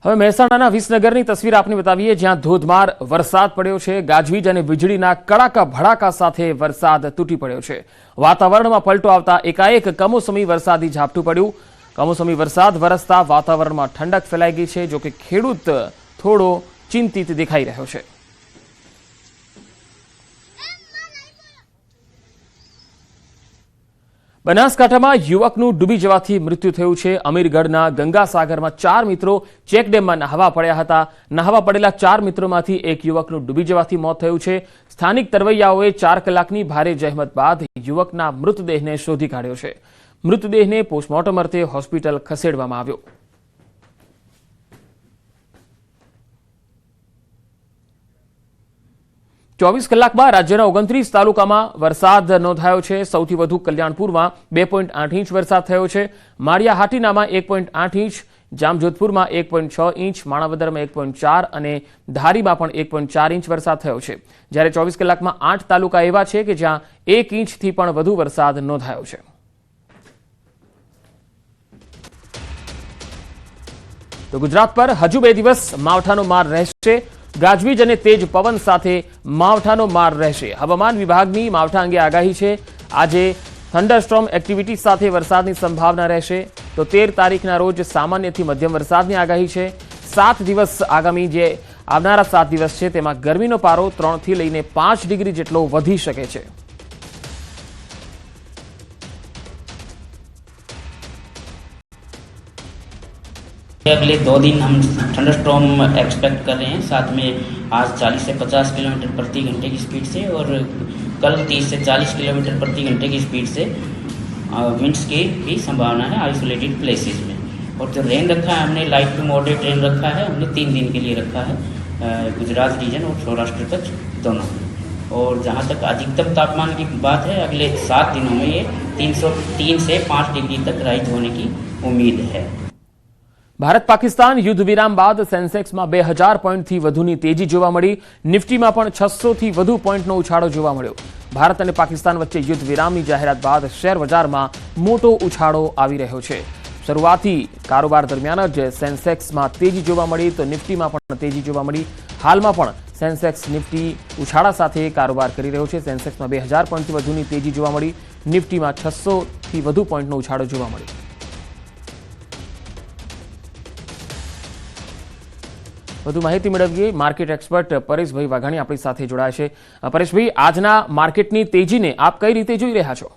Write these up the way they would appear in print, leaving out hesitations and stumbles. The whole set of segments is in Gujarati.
હવે મહેસાણાના વિસનગરની તસવીર આપને બતાવીએ, જ્યાં ધોધમાર વરસાદ પડ્યો છે। ગાજવીજ અને વીજળીના કડાકા ભડાકા સાથે વરસાદ તૂટી પડ્યો છે। વાતાવરણમાં પલટો આવતા એકાએક કમોસમી વરસાદી ઝાપટું પડ્યું। કમોસમી વરસાદ વરસતા વાતાવરણમાં ઠંડક ફેલાઈ ગઈ છે। જો કે ખેડૂત થોડો ચિંતિત દેખાઈ રહ્યો છે। બનાસકાંઠામાં યુવકનું ડૂબી જવાથી મૃત્યુ થયું છે। અમીરગઢના ગંગાસાગરમાં 4 મિત્રો ચેકડેમમાં નહાવા પડ્યા હતા। નહાવા પડેલા 4 મિત્રોમાંથી એક યુવકનું ડૂબી જવાથી મોત થયું છે। સ્થાનિક તરવૈયાઓએ 4 કલાકની ભારે જહેમત બાદ યુવકના મૃતદેહને શોધી કાઢ્યો છે। મૃતદેહને પોસ્ટમોર્ટમ અર્થે હોસ્પિટલ ખસેડવામાં આવ્યો। ચોવીસ કલાકમાં રાજ્યના 29 તાલુકામાં વરસાદ નોંધાયો છે। સૌથી વધુ કલ્યાણપુરમાં 2.8 ઇંચ વરસાદ થયો છે। માળિયાહાટીનામાં 1.8 ઇંચ, જામજોધપુરમાં 1.6 ઇંચ, માણાવદરમાં 1.4 અને ધારીમાં પણ 1.4 ઇંચ વરસાદ થયો છે। જ્યારે 24 કલાકમાં 8 તાલુકા એવા છે કે જ્યાં 1 ઇંચથી પણ વધુ વરસાદ નોંધાયો છે। તો ગુજરાત પર હજુ 2 દિવસ માવઠાનો માર રહેશે। ગાજવીજ અને તેજ પવન સાથે માવઠાનો માર રહેશે। હવામાન વિભાગની માવઠા અંગે આગાહી છે। આજે થંડરસ્ટોર્મ એક્ટિવિટી સાથે વરસાદની સંભાવના રહેશે। તો 13 તારીખના રોજ સામાન્યથી મધ્યમ વરસાદની આગાહી છે। 7 દિવસ આગામી જે આવનારા 7 દિવસ છે તેમાં ગરમીનો પારો 3 થી લઈને 5 ડિગ્રી જેટલો વધી શકે છે। अगले 2 दिन हम थंडरस्टॉर्म एक्सपेक्ट कर रहे हैं। साथ में आज 40 से 50 किलोमीटर प्रति घंटे की स्पीड से और कल 30 से 40 किलोमीटर प्रति घंटे की स्पीड से विंड्स की भी संभावना है आइसोलेटेड प्लेसेस में। और जो रेन रखा है हमने लाइट टू मॉडरेट रेन रखा है, हमने 3 दिन के लिए रखा है गुजरात रीजन और सौराष्ट्र तक दोनों। और जहाँ तक अधिकतम तापमान की बात है, अगले 7 दिनों में ये 303 से 5 डिग्री तक राइज होने की उम्मीद है। ભારત પાકિસ્તાન યુદ્ધ વિરામ બાદ સેન્સેક્સમાં 2000 પોઈન્ટથી વધુની તેજી જોવા મળી। નિફ્ટીમાં પણ 600થી વધુ પોઈન્ટનો ઉછાળો જોવા મળ્યો। ભારત અને પાકિસ્તાન વચ્ચે યુદ્ધ વિરામની જાહેરાત બાદ શેર બજારમાં મોટો ઉછાળો આવી રહ્યો છે। શરૂઆતી કારોબાર દરમિયાન જ સેન્સેક્સમાં તેજી જોવા મળી તો નિફ્ટીમાં પણ તેજી જોવા મળી। હાલમાં પણ સેન્સેક્સ નિફ્ટી ઉછાળા સાથે કારોબાર કરી રહ્યો છે। સેન્સેક્સમાં 2000 પોઈન્ટથી વધુની તેજી જોવા મળી। નિફ્ટીમાં 600થી વધુ પોઈન્ટનો ઉછાળો જોવા મળ્યો। વધુ માહિતી મેળવીએ। માર્કેટ એક્સપર્ટ પરેશભાઈ વાઘાણી આપણી સાથે જોડાયા છે। પરેશભાઈ, આજના માર્કેટની તેજીને આપ કઈ રીતે જોઈ રહ્યા છો?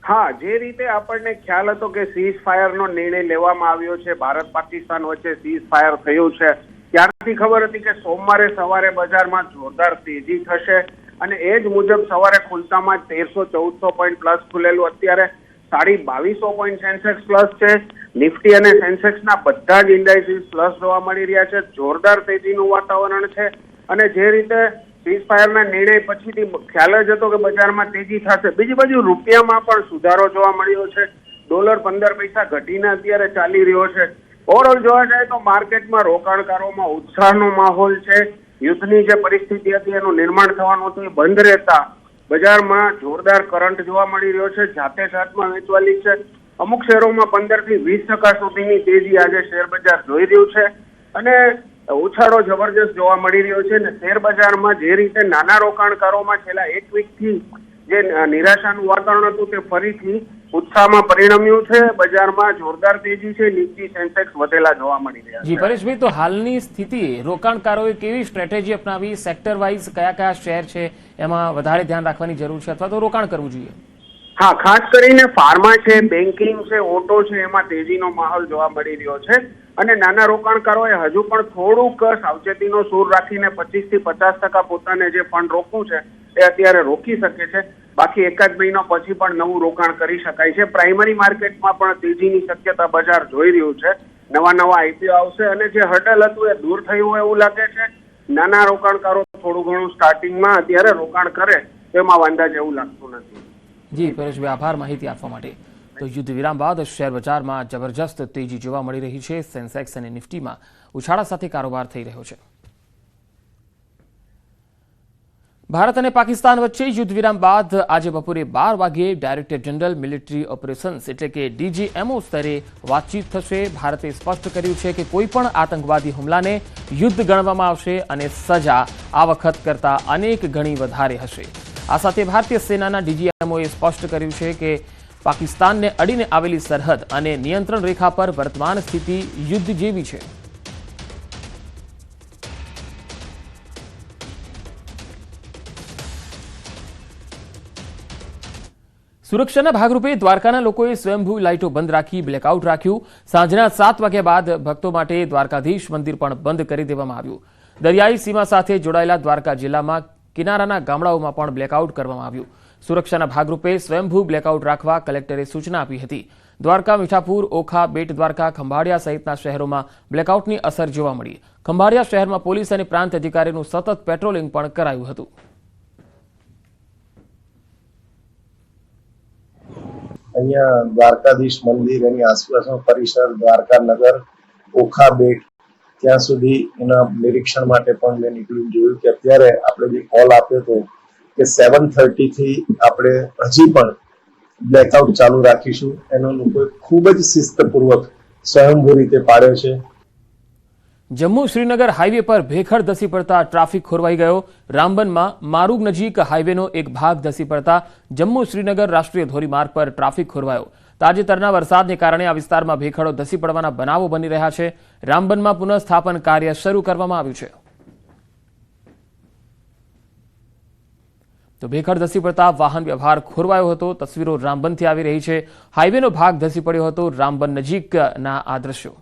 હા, જે રીતે આપણને ખ્યાલ હતો કે સીઝ ફાયરનો નિર્ણય લેવામાં આવ્યો છે, ભારત પાકિસ્તાન વચ્ચે સીઝ ફાયર થયું છે, ત્યારથી ખબર હતી કે સોમવારે સવારે બજારમાં જોરદાર તેજી થશે અને એ જ મુજબ સવારે ખુલતામાં 1300-1400 પોઈન્ટ પ્લસ ખુલેલું। અત્યારે 2250 પોઈન્ટ સેન્સેક્સ પ્લસ છે। નિફ્ટી અને સેન્સેક્સના બધા જ ઇન્ડાઇસીસ પ્લસ જોવા મળી રહ્યા છે। જોરદાર તેજીનું વાતાવરણ છે અને જે રીતે સીઝ ફાયરના નિર્ણય પછીથી ખ્યાલ જ હતો કે બજારમાં તેજી થશે। બીજી બાજુ રૂપિયામાં પણ સુધારો જોવા મળ્યો છે। ડોલર 15 પૈસા ઘટીને અત્યારે ચાલી રહ્યો છે। ઓવરઓલ જોવા જાય તો માર્કેટમાં રોકાણકારોમાં ઉત્સાહનો માહોલ છે। યુદ્ધની જે પરિસ્થિતિ હતી એનું નિર્માણ થવાનું હતું એ બંધ રહેતા બજારમાં જોરદાર કરંટ જોવા મળી રહ્યો છે। જાતે જાતમાં વેચવાલી છે। અમુક શેરોમાં 15 થી 20% સુધીની તેજી આજે શેર બજાર જોઈ રહ્યું છે અને ઉછાળો જબરજસ્ત જોવા મળી રહ્યો છે। અને શેર બજારમાં જે રીતે નાના રોકાણકારોમાં છેલ્લા 1 વીકથી જે નિરાશાનું વાતાવરણ હતું તે ફરીથી ઉત્સાહમાં પરિણમ્યું છે। બજારમાં જોરદાર તેજી છે। નિફ્ટી સેન્સેક્સ વધેલા જોવા મળી રહ્યા છે। જી પરેશભાઈ, તો હાલની સ્થિતિ રોકાણકારોએ કેવી સ્ટ્રેટેજી અપનાવી? સેક્ટર વાઇઝ કયા શેર છે એમાં વધારે ધ્યાન રાખવાની જરૂર છે અથવા તો રોકાણ કરવું જોઈએ? હા, ખાસ કરીને ફાર્મા છે, બેન્કિંગ છે, ઓટો છે, એમાં તેજીનો માહોલ જોવા મળી રહ્યો છે અને નાના રોકાણકારોએ હજુ પણ થોડુંક સાવચેતીનો સૂર રાખીને 25 થી 50% પોતાને જે ફંડ રોકવું છે એ અત્યારે રોકી શકે છે। બાકી એકાદ મહિના પછી પણ નવું રોકાણ કરી શકાય છે। પ્રાઇમરી માર્કેટમાં પણ તેજીની શક્યતા બજાર જોઈ રહ્યું છે। નવા આઈપીઓ આવશે અને જે હર્ડલ હતું એ દૂર થયું હોય એવું લાગે છે। નાના રોકાણકારો થોડું ઘણું સ્ટાર્ટિંગમાં અત્યારે રોકાણ કરે તેમાં વાંધા જેવું લાગતું નથી। જી પરેશભાઈ, આભાર માહિતી આપવા માટે। તો યુદ્ધ વિરામ બાદ શેર બજારમાં જબરજસ્ત તેજી જોવા મળી રહી છે। સેન્સેક્સ અને નિફ્ટીમાં ઉછાળા સાથે કારોબાર થઈ રહ્યો છે। ભારત અને પાકિસ્તાન વચ્ચે યુદ્ધ વિરામ બાદ આજે બપોરે 12 વાગ્યે ડાયરેક્ટર જનરલ મિલિટરી ઓપરેશન્સ એટલે કે ડીજીએમઓ સ્તરે વાતચીત થશે। ભારતે સ્પષ્ટ કર્યું છે કે કોઈપણ આતંકવાદી હુમલાને યુદ્ધ ગણવામાં આવશે અને સજા આ વખત કરતાં અનેક ગણી વધારે હશે। આ સાથે ભારતીય સેનાના ડીજીએમઓએ સ્પષ્ટ કર્યું છે કે પાકિસ્તાનને અડીને આવેલી સરહદ અને નિયંત્રણ રેખા પર વર્તમાન સ્થિતિ યુદ્ધ જેવી છે। સુરક્ષાના ભાગરૂપે દ્વારકાના લોકોએ સ્વયંભૂ લાઇટો બંધ રાખી બ્લેકઆઉટ રાખ્યું। સાંજના 7 વાગ્યા બાદ ભક્તો માટે દ્વારકાધીશ મંદિર પણ બંધ કરી દેવામાં આવ્યું। દરિયાઈ સીમા સાથે જોડાયેલા દ્વારકા જિલ્લામાં કિનારાના ગામડાઓમાં પણ બ્લેકઆઉટ કરવામાં આવ્યું। સુરક્ષાના ભાગરૂપે સ્વયંભૂ બ્લેકઆઉટ રાખવા કલેક્ટરે સૂચના આપી હતી। દ્વારકા, મીઠાપુર, ઓખા, બેટ દ્વારકા, ખંભાળિયા સહિતના શહેરોમાં બ્લેકઆઉટની અસર જોવા મળી। ખંભાળિયા શહેરમાં પોલીસ અને પ્રાંત અધિકારીનું સતત પેટ્રોલિંગ પણ કરાયું હતું। અહીંયા દ્વારકાધીશ મંદિર એની આસપાસનો પરિસર દ્વારકા નગર ઓખા બેટ ત્યાં સુધી એના નિરીક્ષણ માટે પણ મેં નીકળ્યું જોયું કે અત્યારે આપણે જે કોલ આપ્યો હતો કે 7:30 થી આપણે હજી પણ બ્લેકઆઉટ ચાલુ રાખીશું એનો લોકોએ ખૂબ જ શિસ્તપૂર્વક સ્વયંભૂ રીતે પાડ્યો છે। જમ્મુ શ્રીનગર હાઈવે પર ભેખડ ધસી પડતા ટ્રાફિક ખોરવાઈ ગયો। રામબનમાં મારૂગ નજીક હાઈવેનો એક ભાગ ધસી પડતા જમ્મુ શ્રીનગર રાષ્ટ્રીય ધોરીમાર્ગ પર ટ્રાફિક ખોરવાયો। તાજેતરના વરસાદને કારણે આ વિસ્તારમાં ભેખડો ધસી પડવાના બનાવો બની રહ્યા છે। રામબનમાં પુનઃસ્થાપન કાર્ય શરૂ કરવામાં આવ્યું છે। તો ભેખડ ધસી પડતા વાહન વ્યવહાર ખોરવાયો હતો। તસવીરો રામબનથી આવી રહી છે। હાઈવેનો ભાગ ધસી પડ્યો હતો રામબન નજીકના આ દ્રશ્યો।